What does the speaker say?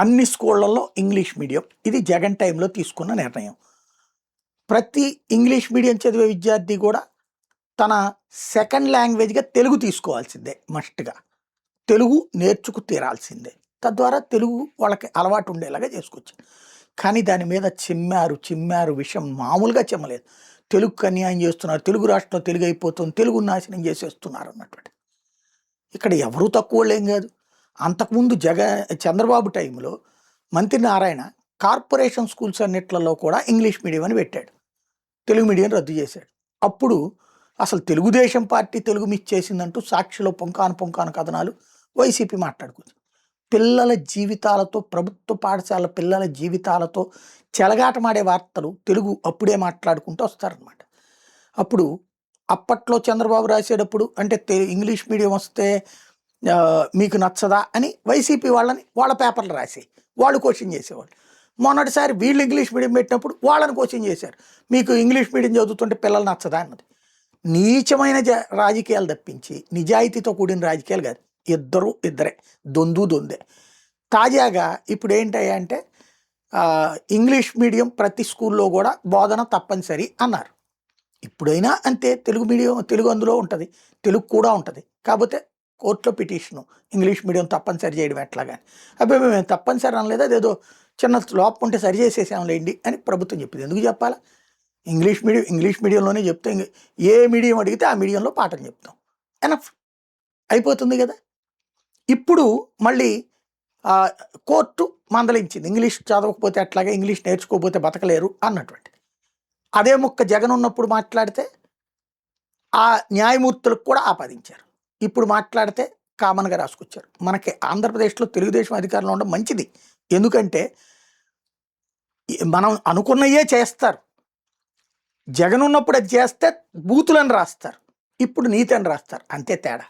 అన్ని స్కూళ్ళల్లో English medium. ఇది జగన్ టైంలో తీసుకున్న నిర్ణయం. ప్రతి ఇంగ్లీష్ మీడియం చదివే విద్యార్థి కూడా తన సెకండ్ లాంగ్వేజ్గా తెలుగు తీసుకోవాల్సిందే, మస్ట్గా తెలుగు నేర్చుకు తీరాల్సిందే. తద్వారా తెలుగు వాళ్ళకి అలవాటు ఉండేలాగా చేసుకొచ్చింది. కానీ దాని మీద చిమ్మారు విషయం మామూలుగా చిమ్మలేదు. తెలుగుకి అన్యాయం చేస్తున్నారు, తెలుగు రాష్ట్రంలో తెలుగు అయిపోతుంది, తెలుగు నాశనం చేసేస్తున్నారు అన్నటువంటి. ఇక్కడ ఎవరూ తక్కువ వాళ్ళేం కాదు. అంతకుముందు చంద్రబాబు టైంలో మంత్రి నారాయణ కార్పొరేషన్ స్కూల్స్ అన్నిట్లలో కూడా ఇంగ్లీష్ మీడియం అని పెట్టాడు, తెలుగు మీడియం రద్దు చేశాడు. అప్పుడు అసలు తెలుగుదేశం పార్టీ తెలుగు మిస్ చేసిందంటూ సాక్షిలో పొంకాను కథనాలు వైసీపీ మాట్లాడుకుంది. పిల్లల జీవితాలతో, ప్రభుత్వ పాఠశాల పిల్లల జీవితాలతో చెలగాటమాడే వార్తలు తెలుగు అప్పుడే మాట్లాడుకుంటూ వస్తారనమాట. అప్పుడు అప్పట్లో చంద్రబాబు రాసేటప్పుడు అంటే ఇంగ్లీష్ మీడియం వస్తే మీకు నచ్చదా అని వైసీపీ వాళ్ళ పేపర్లు రాసి వాళ్ళు క్వశ్చన్ చేసేవాళ్ళు. మొన్నటిసారి వీళ్ళు ఇంగ్లీష్ మీడియం పెట్టినప్పుడు వాళ్ళని క్వశ్చన్ చేశారు, మీకు ఇంగ్లీష్ మీడియం చదువుతుంటే పిల్లలు నచ్చదా అన్నది. నీచమైన రాజకీయాలు తప్పించి నిజాయితీతో కూడిన రాజకీయాలు కాదు. ఇద్దరే దొందే. తాజాగా ఇప్పుడు ఏంటంటే ఇంగ్లీష్ మీడియం ప్రతి స్కూల్లో కూడా బోధన తప్పనిసరి అన్నారు. ఇప్పుడైనా అంతే, తెలుగు మీడియం తెలుగు అందులో ఉంటుంది, తెలుగు కూడా ఉంటుంది. కాకపోతే కోర్టులో పిటిషను ఇంగ్లీష్ మీడియం తప్పనిసరి చేయడం ఎట్లాగాని. అబ్బాయి మేము తప్పనిసరి అనలేదు, అదేదో చిన్న లోపం ఉంటే సరి చేసేసాంలేండి అని ప్రభుత్వం చెప్పింది. ఎందుకు చెప్పాలా? ఇంగ్లీష్ మీడియంలోనే చెప్తే ఏ మీడియం అడిగితే ఆ మీడియంలో పాఠం చెప్తాం, ఎనఫ్ అయిపోతుంది కదా. ఇప్పుడు మళ్ళీ కోర్టు మందలించింది, ఇంగ్లీష్ చదవకపోతే అట్లాగే ఇంగ్లీష్ నేర్చుకోకపోతే బతకలేరు అన్నటువంటి. అదే ముక్క జగన్ ఉన్నప్పుడు మాట్లాడితే ఆ న్యాయమూర్తులకు కూడా ఆపాదించారు. ఇప్పుడు మాట్లాడితే కామన్గా రాసుకొచ్చారు. మనకి ఆంధ్రప్రదేశ్లో తెలుగుదేశం అధికారంలో ఉండడం మంచిది. ఎందుకంటే మనం అనుకున్నయే చేస్తారు. జగన్ ఉన్నప్పుడు అది చేస్తే బూతులని రాస్తారు, ఇప్పుడు నీతి అని రాస్తారు, అంతే తేడా.